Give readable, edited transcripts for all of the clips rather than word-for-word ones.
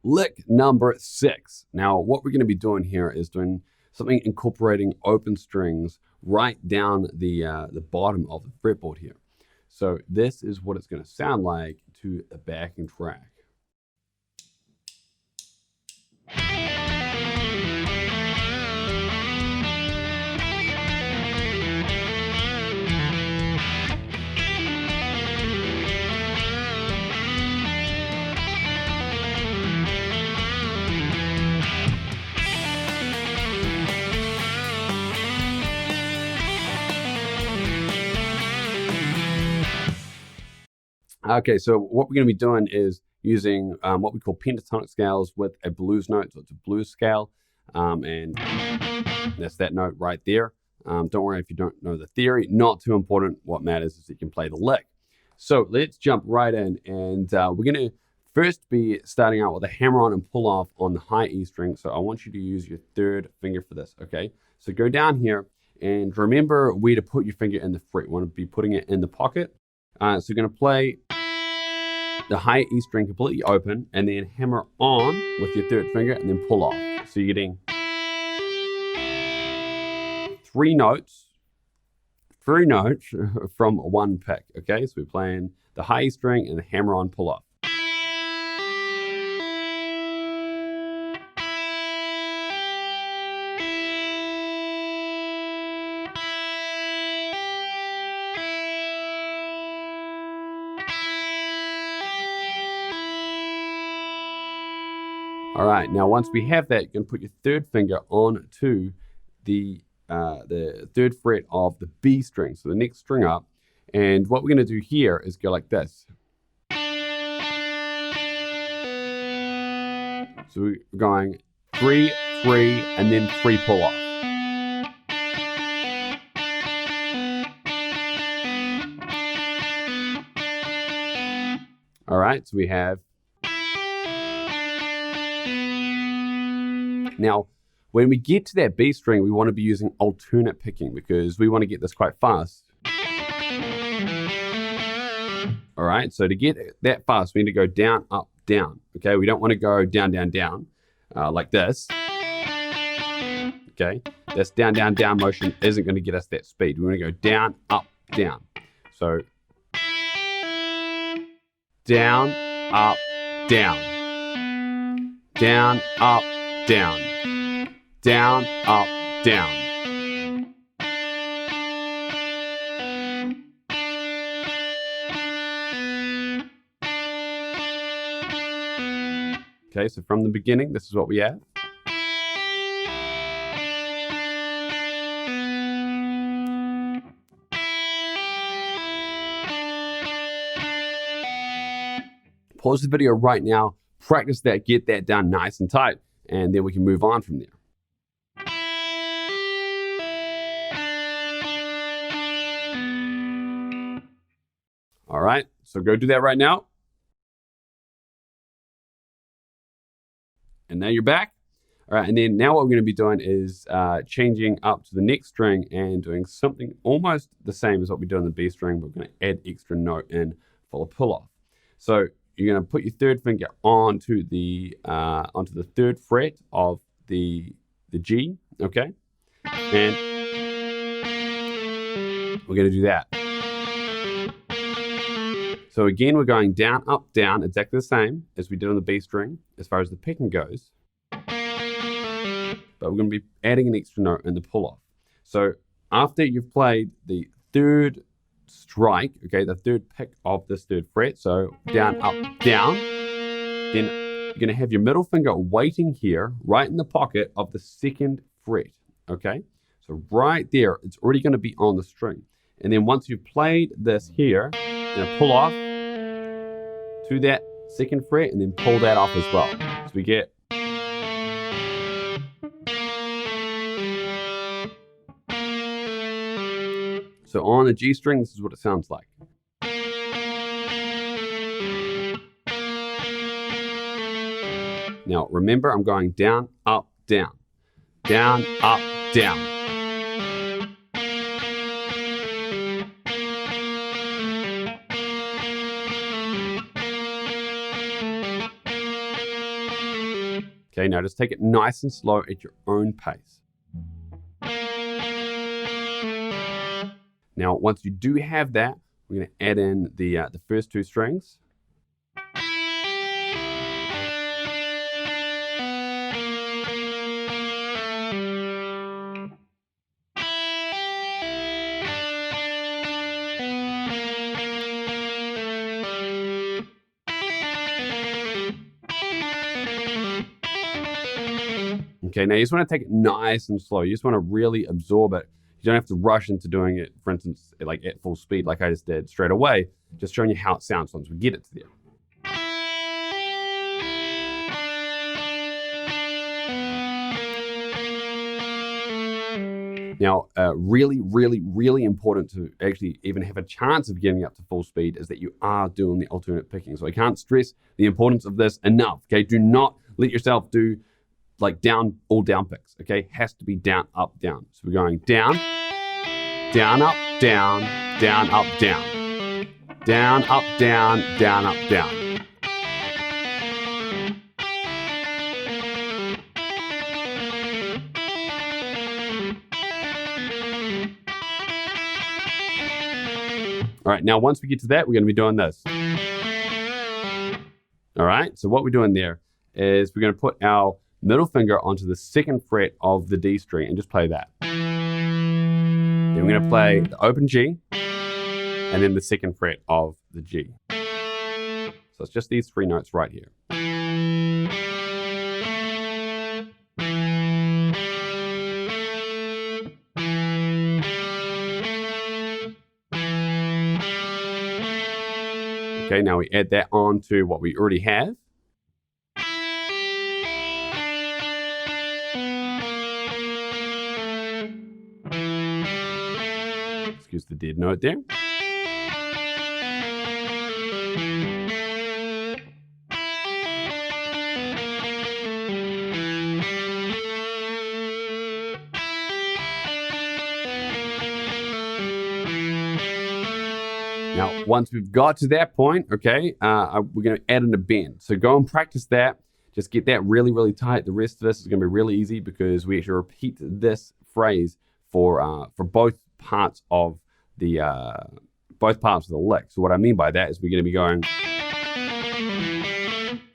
Lick number 6. Now, what we're going to be doing here is doing something incorporating open strings right down the bottom of the fretboard here. So this is what it's going to sound like to the backing track. Okay, so what we're going to be doing is using what we call pentatonic scales with a blues note. So it's a blues scale, and that's that note right there. Don't worry if you don't know the theory. Not too important. What matters is that you can play the lick. So let's jump right in, and we're going to first be starting out with a hammer on and pull off on the high E string. So I want you to use your third finger for this, okay? So go down here, and remember where to put your finger in the fret. You want to be putting it in the pocket. So you're going to play the high E string completely open, and then hammer on with your third finger, and then pull off. So you're getting 3 notes from one pick, okay? So we're playing the high E string and the hammer on, pull off. All right, now once we have that, you're going to put your third finger onto the third fret of the B string, so the next string up. And what we're going to do here is go like this. So we're going 3, 3, and then 3 pull off. All right, so we have. Now, when we get to that B string, we want to be using alternate picking because we want to get this quite fast. All right, so to get that fast, we need to go down, up, down. Okay, we don't want to go down, down, down like this. Okay, this down, down, down motion isn't going to get us that speed. We want to go down, up, down. So down, up, down. Down, up, down. Down, up, down. Okay, so from the beginning, this is what we have. Pause the video right now, practice that, get that done nice and tight, and then we can move on from there. All right, so go do that right now. And now you're back. All right, and then now what we're going to be doing is changing up to the next string and doing something almost the same as what we do on the B string, but we're going to add extra note in for the pull off. So you're going to put your third finger onto the third fret of the G, okay? And we're going to do that. So again, we're going down, up, down, exactly the same as we did on the B string as far as the picking goes. But we're going to be adding an extra note in the pull off. So after you've played the third strike, okay, the third pick of this third fret, so down, up, down, then you're going to have your middle finger waiting here, right in the pocket of the second fret, okay? So right there, it's already going to be on the string. And then once you've played this here, you're going to pull off to that second fret and then pull that off as well. So we get. So on a G string, this is what it sounds like. Now remember, I'm going down, up, down. Down, up, down. Okay, now just take it nice and slow at your own pace. Now, once you do have that, we're going to add in the first two strings. Okay, now you just want to take it nice and slow. You just want to really absorb it. You don't have to rush into doing it, for instance, like at full speed, like I just did straight away. Just showing you how it sounds once we get it to there. Now, really, really, really important to actually even have a chance of getting up to full speed is that you are doing the alternate picking. So I can't stress the importance of this enough, okay? Do not let yourself do like all down picks, okay? Has to be down, up, down. So we're going down, down, up, down, down, up, down. Down, up, down, down, up, down. All right, now once we get to that, we're gonna be doing this. All right, so what we're doing there is we're gonna put our middle finger onto the second fret of the D string and just play that. Then we're gonna play the open G and then the second fret of the G. So it's just these three notes right here. Okay, now we add that on to what we already have. Excuse the dead note there. Now, once we've got to that point, okay, we're going to add in a bend. So go and practice that. Just get that really, really tight. The rest of this is going to be really easy because we actually repeat this phrase for both parts of the lick. So what I mean by that is we're going to be going,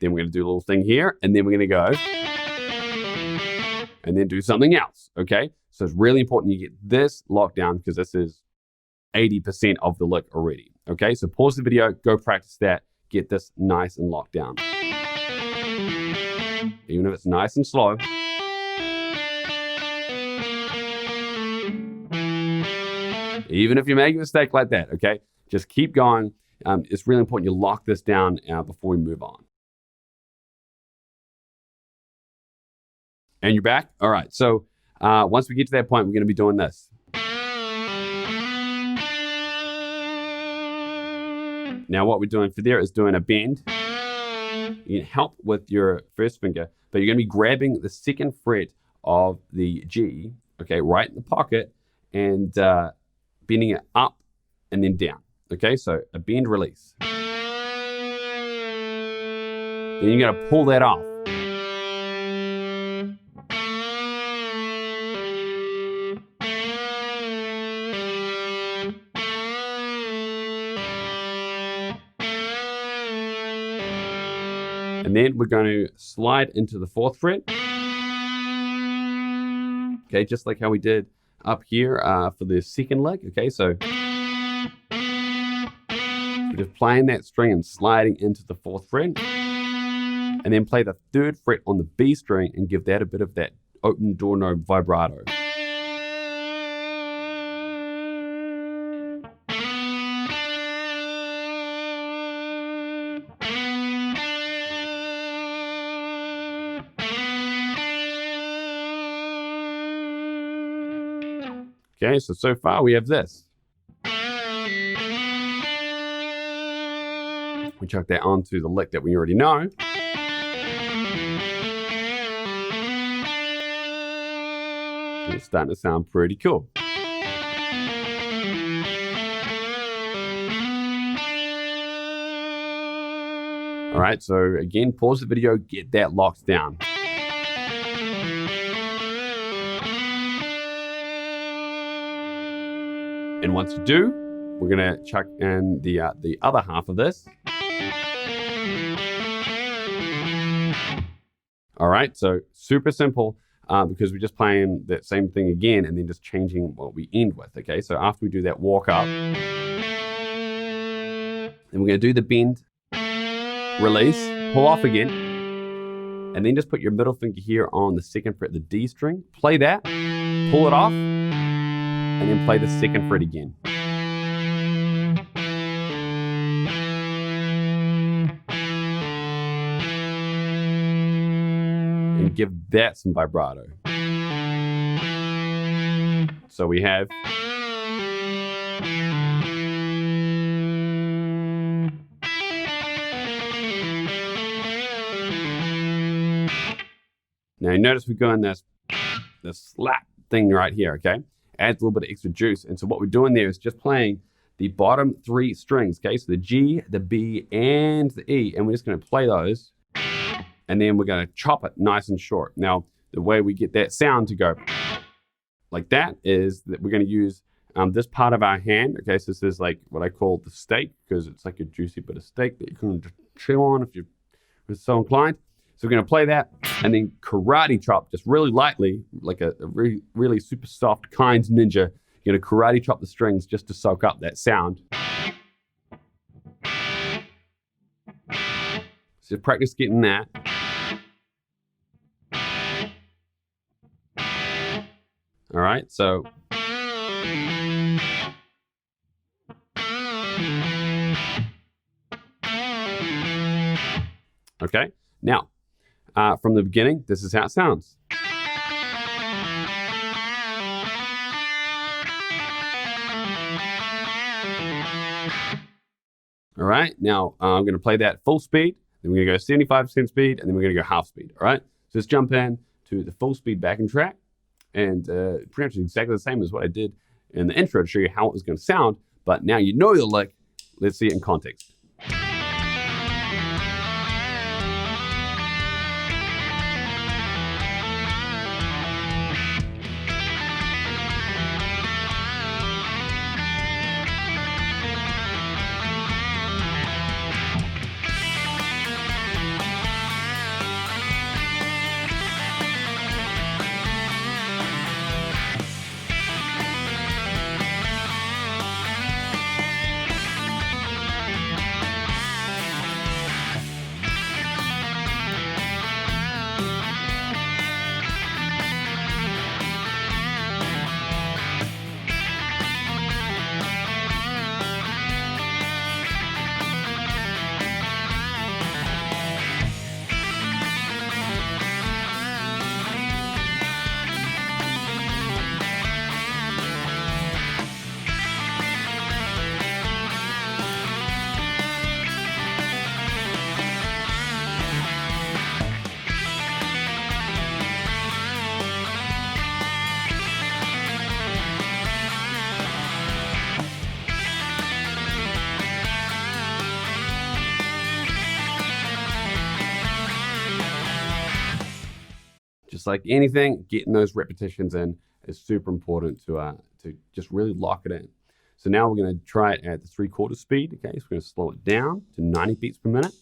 then we're going to do a little thing here, and then we're going to go, and then do something else, okay? So it's really important you get this locked down because this is 80% of the lick already, okay? So pause the video, go practice that, get this nice and locked down. Even if it's nice and slow. Even if you make a mistake like that, okay? Just keep going. It's really important you lock this down before we move on. And you're back? All right, so once we get to that point, we're gonna be doing this. Now what we're doing for there is doing a bend. You can help with your first finger, but you're gonna be grabbing the second fret of the G, okay, right in the pocket, and bending it up and then down. Okay, so a bend release. Then you're gonna pull that off. And then we're going to slide into the fourth fret. Okay, just like how we did up here for the second lick. Okay, so we're just playing that string and sliding into the fourth fret. And then play the third fret on the B string and give that a bit of that open door knob vibrato. Okay, so far we have this. We chuck that onto the lick that we already know. It's starting to sound pretty cool. All right, so again, pause the video, get that locked down. And once you do, we're gonna chuck in the other half of this. All right, so super simple because we're just playing that same thing again and then just changing what we end with, okay? So after we do that walk up, then we're gonna do the bend, release, pull off again, and then just put your middle finger here on the second fret, the D string, play that, pull it off, and then play the second fret again. And give that some vibrato. So we have now you notice we go in this slap thing right here, okay? Adds a little bit of extra juice. And so what we're doing there is just playing the bottom three strings, okay? So the G, the B, and the E. And we're just gonna play those. And then we're gonna chop it nice and short. Now, the way we get that sound to go like that is that we're gonna use this part of our hand, okay? So this is like what I call the steak, because it's like a juicy bit of steak that you can just chew on if you're so inclined. So we're gonna play that and then karate chop just really lightly, like a really super soft, kind ninja. You're gonna karate chop the strings just to soak up that sound. So practice getting that. All right, so okay, now from the beginning, this is how it sounds. All right, now I'm going to play that full speed, then we're going to go 75% speed, and then we're going to go half speed. All right, so let's jump in to the full speed backing track. And pretty much exactly the same as what I did in the intro to show you how it was going to sound. But now you know the lick. Let's see it in context. Just like anything, getting those repetitions in is super important to just really lock it in. So now we're going to try it at the 3/4 speed. Okay, so we're going to slow it down to 90 beats per minute.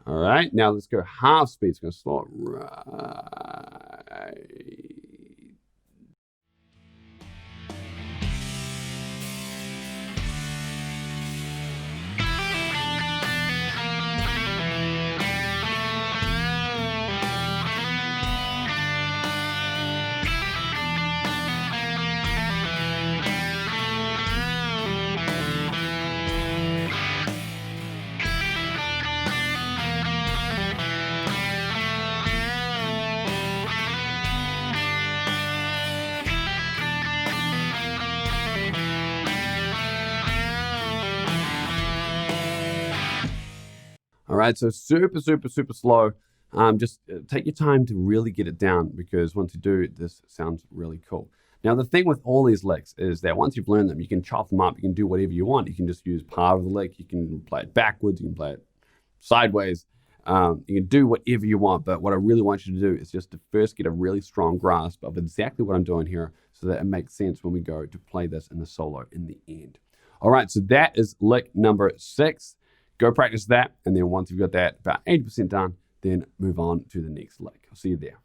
All right, now let's go half speed. It's going to slow it right right, so super, super, super slow. Just take your time to really get it down, because once you do, this sounds really cool. Now, the thing with all these licks is that once you've learned them, you can chop them up. You can do whatever you want. You can just use part of the lick. You can play it backwards. You can play it sideways. You can do whatever you want. But what I really want you to do is just to first get a really strong grasp of exactly what I'm doing here, so that it makes sense when we go to play this in the solo in the end. All right, so that is lick number 6. Go practice that. And then once you've got that about 80% done, then move on to the next lick. I'll see you there.